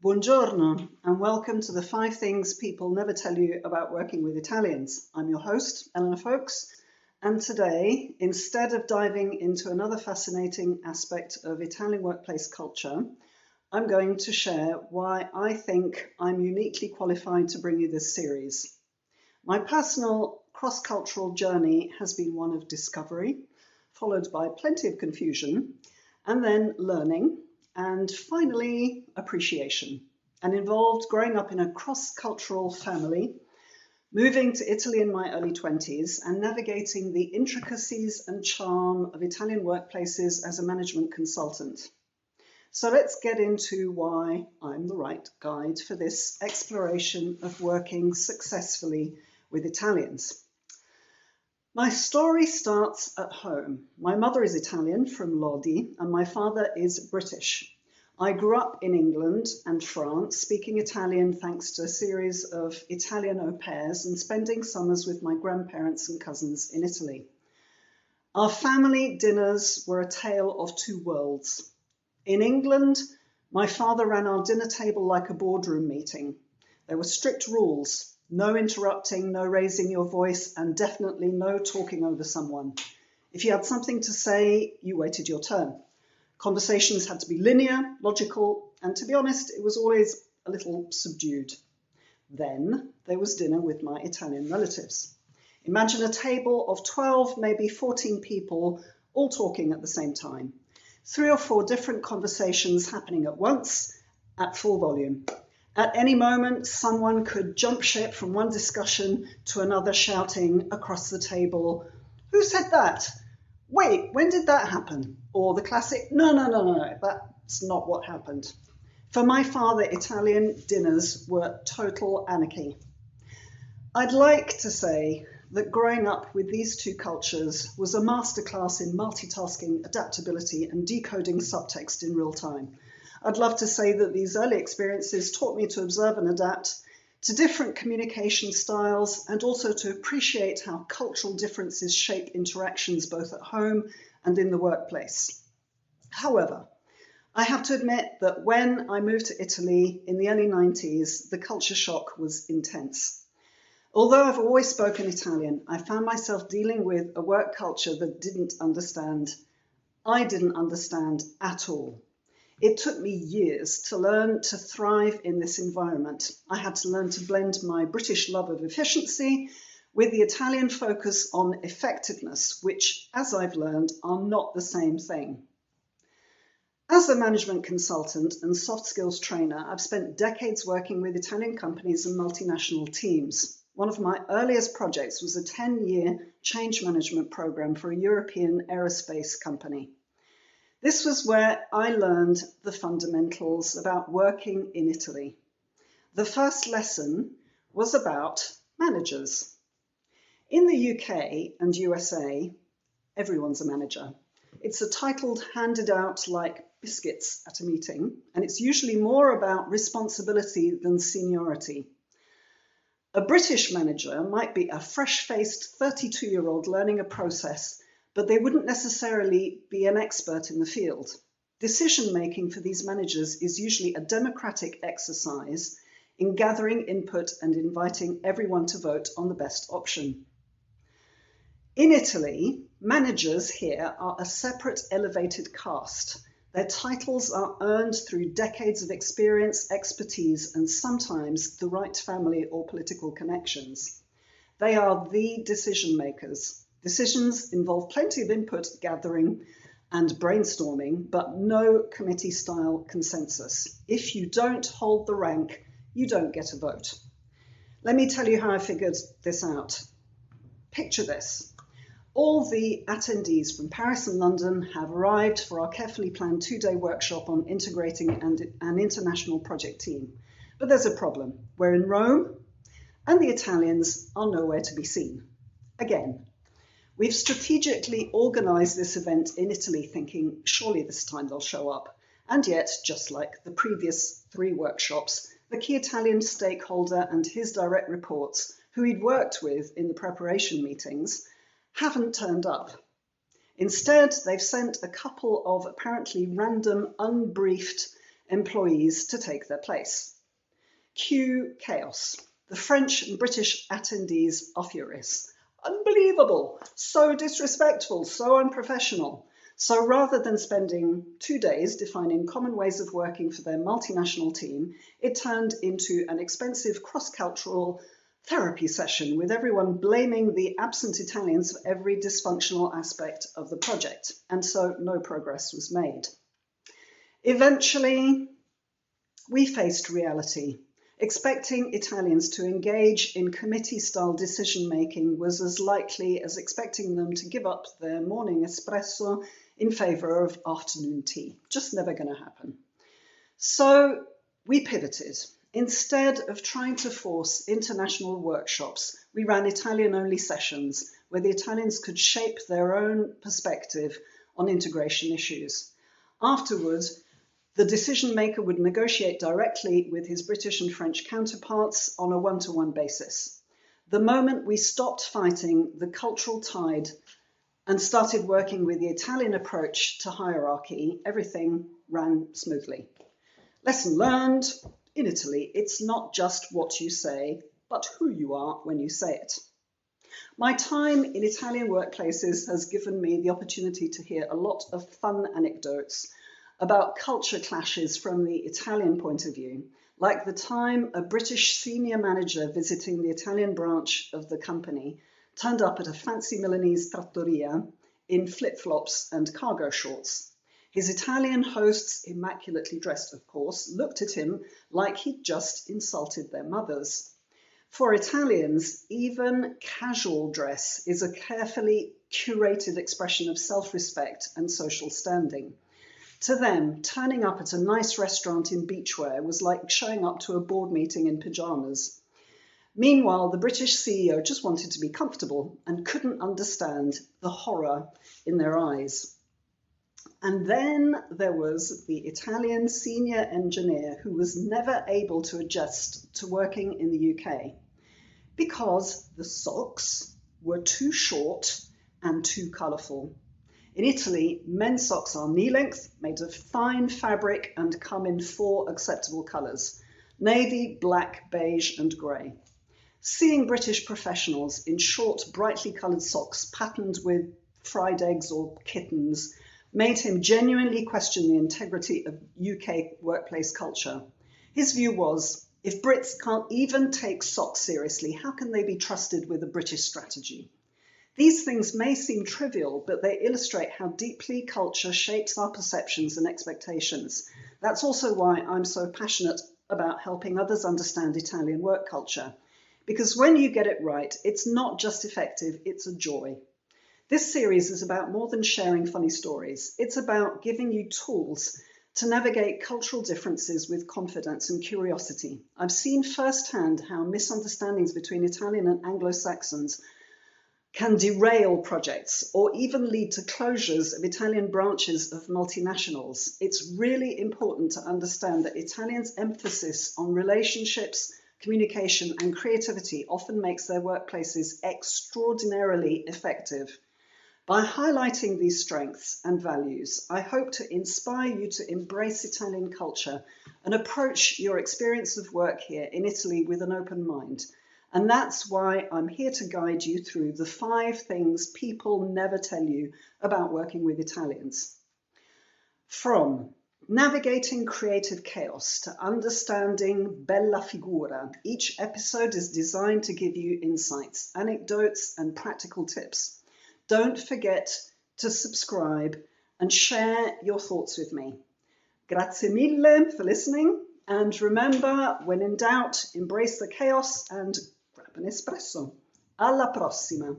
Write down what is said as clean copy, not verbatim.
Buongiorno and welcome to the 5 things people never tell you about working with Italians. I'm your host, Eleanor Folks, and today, instead of diving into another fascinating aspect of Italian workplace culture, I'm going to share why I think I'm uniquely qualified to bring you this series. My personal cross-cultural journey has been one of discovery, followed by plenty of confusion, and then learning, and finally appreciation, and involved growing up in a cross-cultural family, moving to Italy in my early 20s, and navigating the intricacies and charm of Italian workplaces as a management consultant. So let's get into why I'm the right guide for this exploration of working successfully with Italians. My story starts at home. My mother is Italian from Lodi and my father is British. I grew up in England and France, speaking Italian thanks to a series of Italian au pairs and spending summers with my grandparents and cousins in Italy. Our family dinners were a tale of two worlds. In England, my father ran our dinner table like a boardroom meeting. There were strict rules. No interrupting, no raising your voice, and definitely no talking over someone. If you had something to say, you waited your turn. Conversations had to be linear, logical, and to be honest, it was always a little subdued. Then there was dinner with my Italian relatives. Imagine a table of 12, maybe 14 people, all talking at the same time. 3 or 4 different conversations happening at once, at full volume. At any moment, someone could jump ship from one discussion to another, shouting across the table, "Who said that? Wait, when did that happen?" Or the classic, no, that's not what happened. For my father, Italian dinners were total anarchy. I'd like to say that growing up with these two cultures was a masterclass in multitasking, adaptability, and decoding subtext in real time. I'd love to say that these early experiences taught me to observe and adapt to different communication styles and also to appreciate how cultural differences shape interactions both at home and in the workplace. However, I have to admit that when I moved to Italy in the early 90s, the culture shock was intense. Although I've always spoken Italian, I found myself dealing with a work culture that didn't understand. I didn't understand at all. It took me years to learn to thrive in this environment. I had to learn to blend my British love of efficiency with the Italian focus on effectiveness, which, as I've learned, are not the same thing. As a management consultant and soft skills trainer, I've spent decades working with Italian companies and multinational teams. One of my earliest projects was a 10-year change management program for a European aerospace company. This was where I learned the fundamentals about working in Italy. The first lesson was about managers. In the UK and USA, everyone's a manager. It's a title handed out like biscuits at a meeting, and it's usually more about responsibility than seniority. A British manager might be a fresh-faced 32-year-old learning a process, but they wouldn't necessarily be an expert in the field. Decision-making for these managers is usually a democratic exercise in gathering input and inviting everyone to vote on the best option. In Italy, managers here are a separate elevated caste. Their titles are earned through decades of experience, expertise, and sometimes the right family or political connections. They are the decision makers. Decisions involve plenty of input gathering and brainstorming, but no committee-style consensus. If you don't hold the rank, you don't get a vote. Let me tell you how I figured this out. Picture this. All the attendees from Paris and London have arrived for our carefully planned 2-day workshop on integrating an international project team. But there's a problem. We're in Rome, and the Italians are nowhere to be seen. Again, we've strategically organised this event in Italy thinking, surely this time they'll show up. And yet, just like the previous 3 workshops, the key Italian stakeholder and his direct reports, who he'd worked with in the preparation meetings, haven't turned up. Instead, they've sent a couple of apparently random, unbriefed employees to take their place. Cue chaos. The French and British attendees are furious. Unbelievable, so disrespectful, so unprofessional. So rather than spending 2 days defining common ways of working for their multinational team, it turned into an expensive cross-cultural therapy session with everyone blaming the absent Italians for every dysfunctional aspect of the project, and so no progress was made. Eventually, we faced reality. Expecting Italians to engage in committee-style decision-making was as likely as expecting them to give up their morning espresso in favour of afternoon tea. Just never going to happen. So we pivoted. Instead of trying to force international workshops, we ran Italian-only sessions where the Italians could shape their own perspective on integration issues. Afterwards, the decision maker would negotiate directly with his British and French counterparts on a one-to-one basis. The moment we stopped fighting the cultural tide and started working with the Italian approach to hierarchy, everything ran smoothly. Lesson learned, in Italy, it's not just what you say, but who you are when you say it. My time in Italian workplaces has given me the opportunity to hear a lot of fun anecdotes about culture clashes from the Italian point of view, like the time a British senior manager visiting the Italian branch of the company turned up at a fancy Milanese trattoria in flip-flops and cargo shorts. His Italian hosts, immaculately dressed of course, looked at him like he'd just insulted their mothers. For Italians, even casual dress is a carefully curated expression of self-respect and social standing. To them, turning up at a nice restaurant in beachwear was like showing up to a board meeting in pyjamas. Meanwhile, the British CEO just wanted to be comfortable and couldn't understand the horror in their eyes. And then there was the Italian senior engineer who was never able to adjust to working in the UK because the socks were too short and too colourful. In Italy, men's socks are knee-length, made of fine fabric and come in 4 acceptable colours: navy, black, beige and grey. Seeing British professionals in short, brightly coloured socks patterned with fried eggs or kittens made him genuinely question the integrity of UK workplace culture. His view was, if Brits can't even take socks seriously, how can they be trusted with a British strategy? These things may seem trivial, but they illustrate how deeply culture shapes our perceptions and expectations. That's also why I'm so passionate about helping others understand Italian work culture. Because when you get it right, it's not just effective, it's a joy. This series is about more than sharing funny stories. It's about giving you tools to navigate cultural differences with confidence and curiosity. I've seen firsthand how misunderstandings between Italian and Anglo-Saxons can derail projects or even lead to closures of Italian branches of multinationals. It's really important to understand that Italians' emphasis on relationships, communication and creativity often makes their workplaces extraordinarily effective. By highlighting these strengths and values, I hope to inspire you to embrace Italian culture and approach your experience of work here in Italy with an open mind. And that's why I'm here to guide you through the 5 things people never tell you about working with Italians. From navigating creative chaos to understanding bella figura, each episode is designed to give you insights, anecdotes, and practical tips. Don't forget to subscribe and share your thoughts with me. Grazie mille for listening. And remember, when in doubt, embrace the chaos and grab an espresso. Alla prossima!